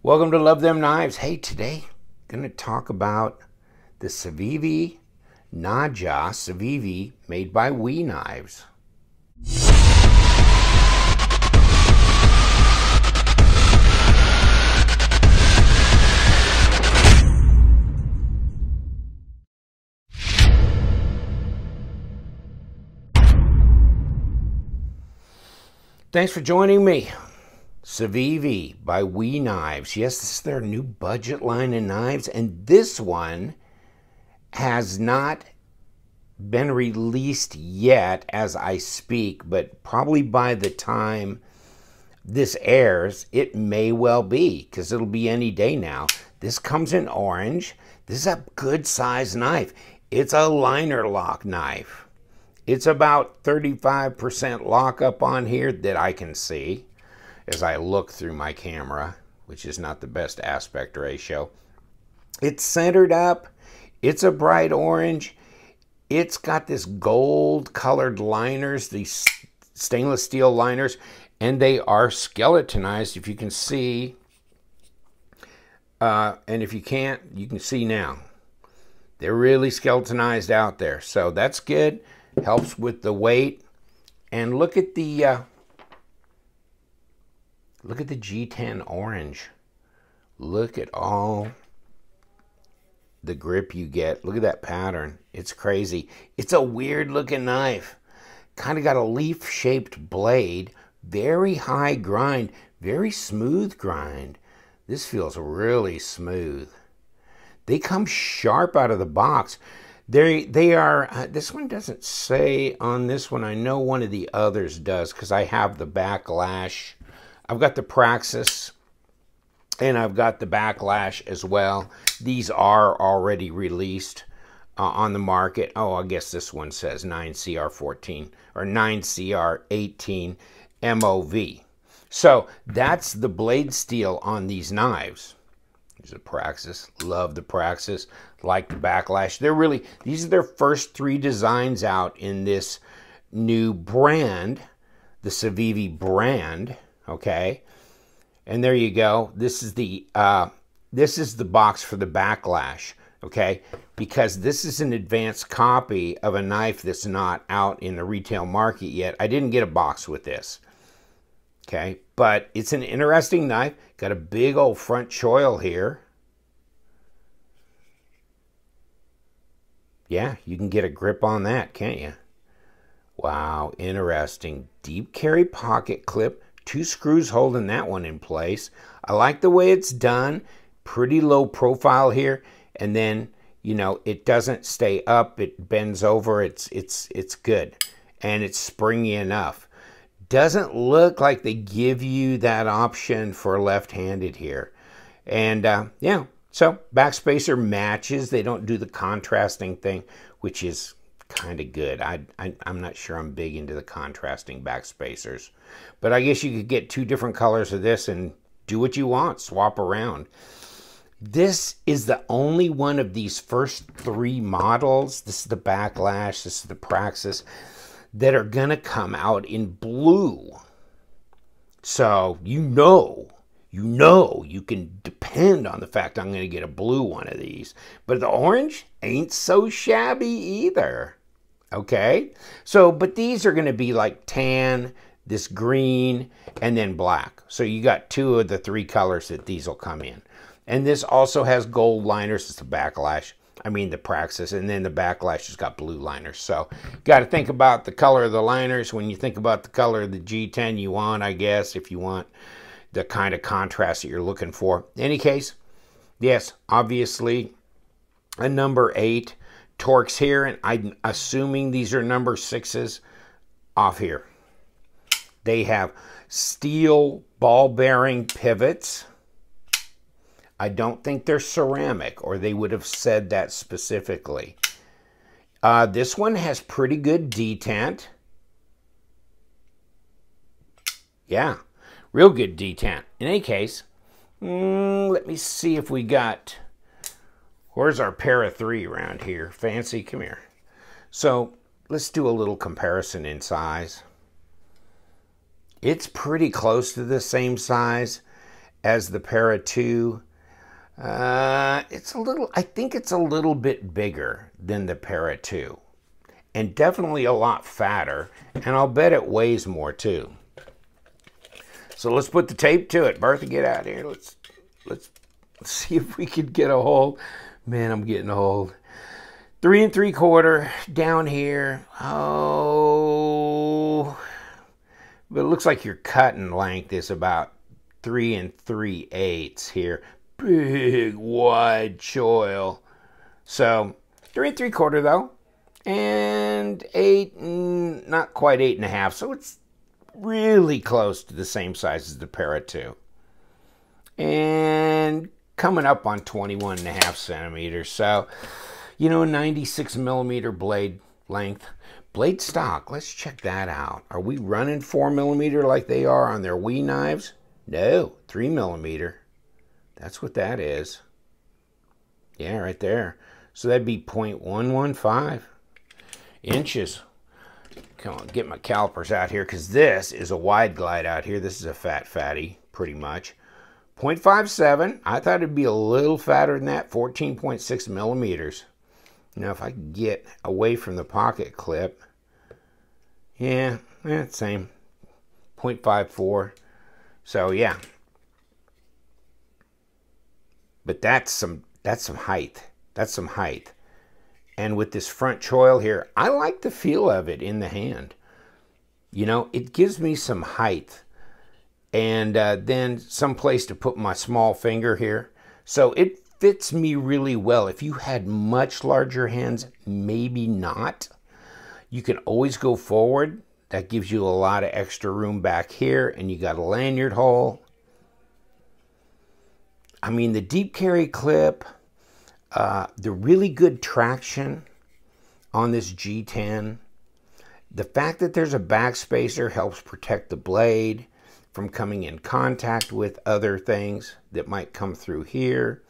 Welcome to Love Them Knives. Hey, today I'm going to talk about the CIVIVI Naja CIVIVI made by We Knives. Thanks for joining me. CIVIVI by We Knives. Yes, this is their new budget line of knives, and this one has not been released yet as I speak, but probably by the time this airs, it may well be, because it'll be any day now. This comes in orange. This is a good size knife. It's a liner lock knife. It's about 35% lockup on here that I can see as I look through my camera, which is not the best aspect ratio. It's centered up. It's a bright orange. It's got this gold colored liners, these stainless steel liners, and they are skeletonized, if you can see. And if you can't, you can see now. They're really skeletonized out there. So that's good. Helps with the weight. And look at the G10 orange. Look at all the grip you get. Look at that pattern. It's crazy. It's a weird looking knife. Kind of got a leaf shaped blade. Very high grind. Very smooth grind. This feels really smooth. They come sharp out of the box. They are, this one doesn't say on this one. I know one of the others does because I have the backlash. I've got the Praxis and I've got the backlash as well. These are already released on the market. Oh, I guess this one says 9CR14 or 9CR18 MOV. So that's the blade steel on these knives. There's a Praxis. Love the Praxis. Like the backlash. These are their first 3 designs out in this new brand, the CIVIVI brand. Okay, and there you go. This is the box for the backlash. Okay, because this is an advanced copy of a knife that's not out in the retail market yet. I didn't get a box with this. Okay, but it's an interesting knife. Got a big old front choil here. Yeah, you can get a grip on that, can't you? Wow, interesting. Deep carry pocket clip. 2 screws holding that one in place. I like the way it's done. Pretty low profile here. And then, you know, it doesn't stay up. It bends over. It's good. And it's springy enough. Doesn't look like they give you that option for left-handed here. And, yeah. So, backspacer matches. They don't do the contrasting thing, which is kind of good. I'm not sure I'm big into the contrasting backspacers. But I guess you could get 2 different colors of this and do what you want. Swap around. This is the only one of these first 3 models. This is the backlash. This is the Praxis. That are going to come out in blue. So, you can depend on the fact I'm going to get a blue one of these. But the orange ain't so shabby either. Okay? So, but these are going to be like tan, this green, and then black. So you got 2 of the 3 colors that these will come in. And this also has gold liners. It's the backlash. I mean the Praxis. And then the backlash has got blue liners. So, got to think about the color of the liners. When you think about the color of the G10 you want, I guess, if you want the kind of contrast that you're looking for. In any case, yes, obviously a number 8 Torx here, and I'm assuming these are number 6s off here. They have steel ball bearing pivots. I don't think they're ceramic, or they would have said that specifically. This one has pretty good detent. Yeah. Real good detent. In any case, let me see if we got... Where's our pair of 3 around here? Fancy, come here. So, let's do a little comparison in size. It's pretty close to the same size. as the Para 2. It's a little, I think it's a little bit bigger than the Para 2. And definitely a lot fatter. And I'll bet it weighs more too. So let's put the tape to it. Bertha, get out of here. Let's see if we can get a hold. Man, I'm getting old. 3 3/4 down here. Oh, but it looks like your cutting length is about 3 3/8 here. Big wide choil. So 3 3/4 though, and 8, not quite 8.5. So it's really close to the same size as the Para 2, and coming up on 21.5 centimeters. So, you know, 96 millimeter blade length. Blade stock, let's check that out. Are we running 4 millimeter like they are on their Wii knives? No, 3 millimeter. That's what that is. Yeah, right there. So that'd be 0.115 inches. Come on, get my calipers out here, because this is a wide glide out here. This is a fat fatty, pretty much. 0.57. I thought it'd be a little fatter than that. 14.6 millimeters. Now, if I can get away from the pocket clip, yeah, same. 0.54. So yeah. But that's some height. That's some height. And with this front choil here, I like the feel of it in the hand. You know, it gives me some height. And then some place to put my small finger here. So it fits me really well. If you had much larger hands, maybe not. You can always go forward. That gives you a lot of extra room back here. And you got a lanyard hole. I mean, the deep carry clip, the really good traction on this G10. The fact that there's a backspacer helps protect the blade from coming in contact with other things that might come through here.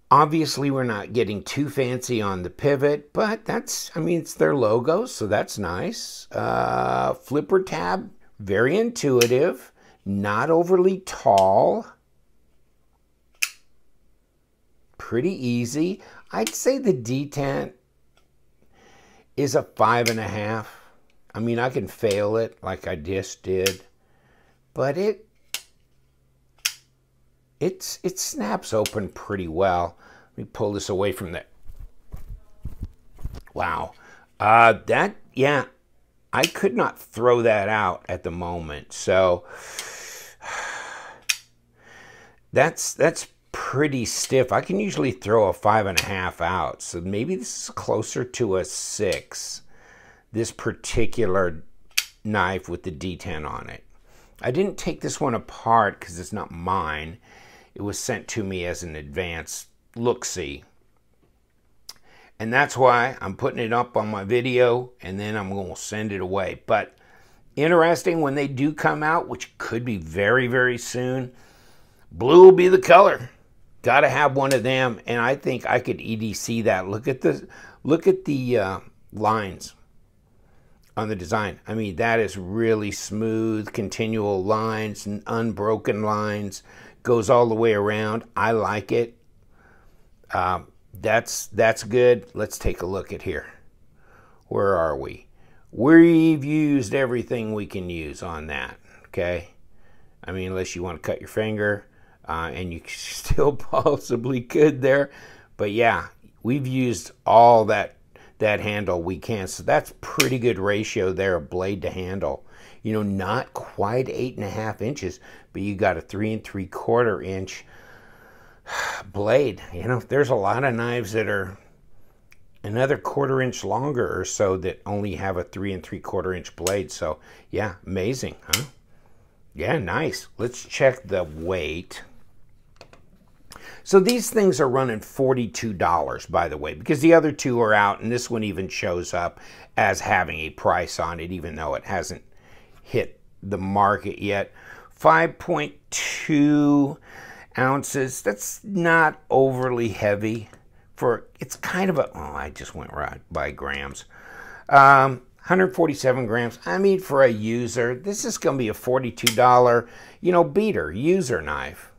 Obviously, we're not getting too fancy on the pivot, but that's, I mean, it's their logo, so that's nice. Flipper tab, very intuitive, not overly tall. Pretty easy. I'd say the detent is a 5.5. I mean, I can fail it like I just did, but it snaps open pretty well. Let me pull this away from the. Wow, yeah, I could not throw that out at the moment. So that's pretty stiff. I can usually throw a 5.5 out, so maybe this is closer to a 6. This particular knife with the D10 on it. I didn't take this one apart because it's not mine. It was sent to me as an advance look-see. And that's why I'm putting it up on my video, and then I'm going to send it away. But interesting, when they do come out, which could be very, very soon, blue will be the color. Got to have one of them, and I think I could EDC that. Look at the lines on the design. I mean, that is really smooth, continual lines and unbroken lines. Goes all the way around. I like it. That's good. Let's take a look at here. Where are we? We've used everything we can use on that. Okay. I mean, unless you want to cut your finger, and you still possibly could there. But yeah, we've used all that handle we can. So that's pretty good ratio there of blade to handle. You know, not quite 8.5 inches, but you got a 3 3/4 inch blade. You know, there's a lot of knives that are another 1/4 inch longer or so that only have a 3 3/4 inch blade. So yeah, amazing, huh? Yeah, nice. Let's check the weight. So these things are running $42, by the way, because the other two are out, and this one even shows up as having a price on it, even though it hasn't hit the market yet. 5.2 ounces. That's not overly heavy. It's kind of a, oh, I just went right by grams. 147 grams. I mean, for a user, this is going to be a $42, beater, user knife.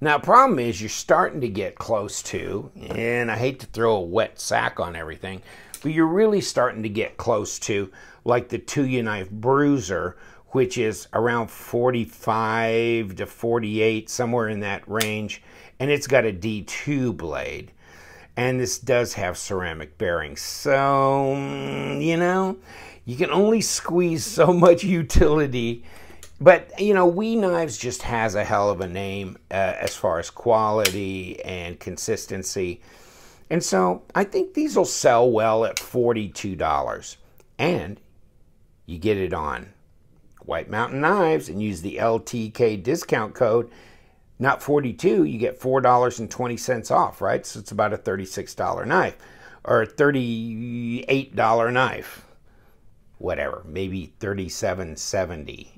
Now, the problem is you're starting to get close to, and I hate to throw a wet sack on everything, but you're really starting to get close to like the 2U knife bruiser, which is around 45 to 48, somewhere in that range, and it's got a D2 blade. And this does have ceramic bearings. So, you can only squeeze so much utility. But, WE Knives just has a hell of a name as far as quality and consistency. And so I think these will sell well at $42. And you get it on White Mountain Knives and use the LTK discount code. Not $42, you get $4.20 off, right? So it's about a $36 knife or a $38 knife. Whatever, maybe $37.70.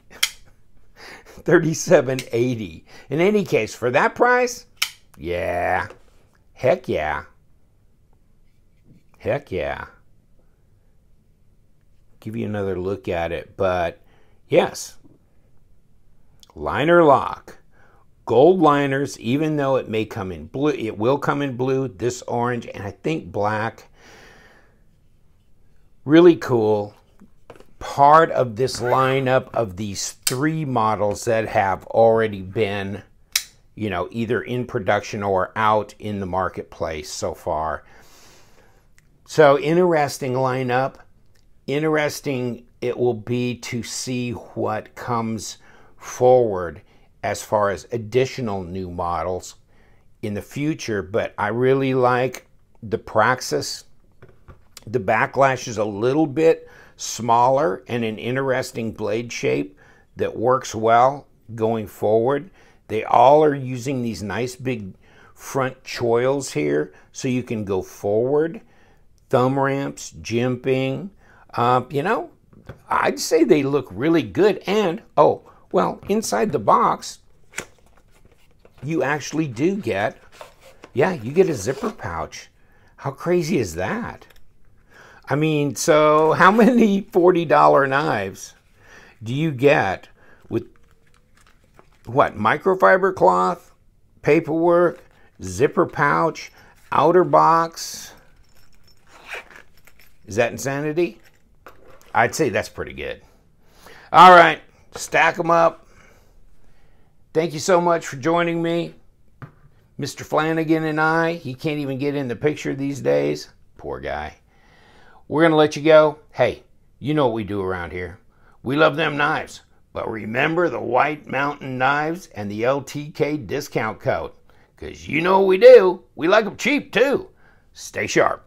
$37.80. In any case, for that price, yeah. Heck yeah. Heck yeah. Give you another look at it, but yes. Liner lock. Gold liners, even though it may come in blue, it will come in blue, this orange, and I think black. Really cool. Part of this lineup of these 3 models that have already been, either in production or out in the marketplace so far. So interesting lineup. Interesting it will be to see what comes forward as far as additional new models in the future, but I really like the Praxis. The backlash is a little bit smaller and an interesting blade shape that works well going forward. They all are using these nice big front choils here so you can go forward. Thumb ramps, jimping, I'd say they look really good. And, well, inside the box, you actually do get, you get a zipper pouch. How crazy is that? I mean, so how many $40 knives do you get with, what, microfiber cloth, paperwork, zipper pouch, outer box? Is that insanity? I'd say that's pretty good. All right. Stack them up. Thank you so much for joining me. Mr. Flanagan and I, he can't even get in the picture these days. Poor guy. We're going to let you go. Hey, you know what we do around here. We love them knives. But remember the White Mountain Knives and the LTK discount code. Because you know what we do. We like them cheap too. Stay sharp.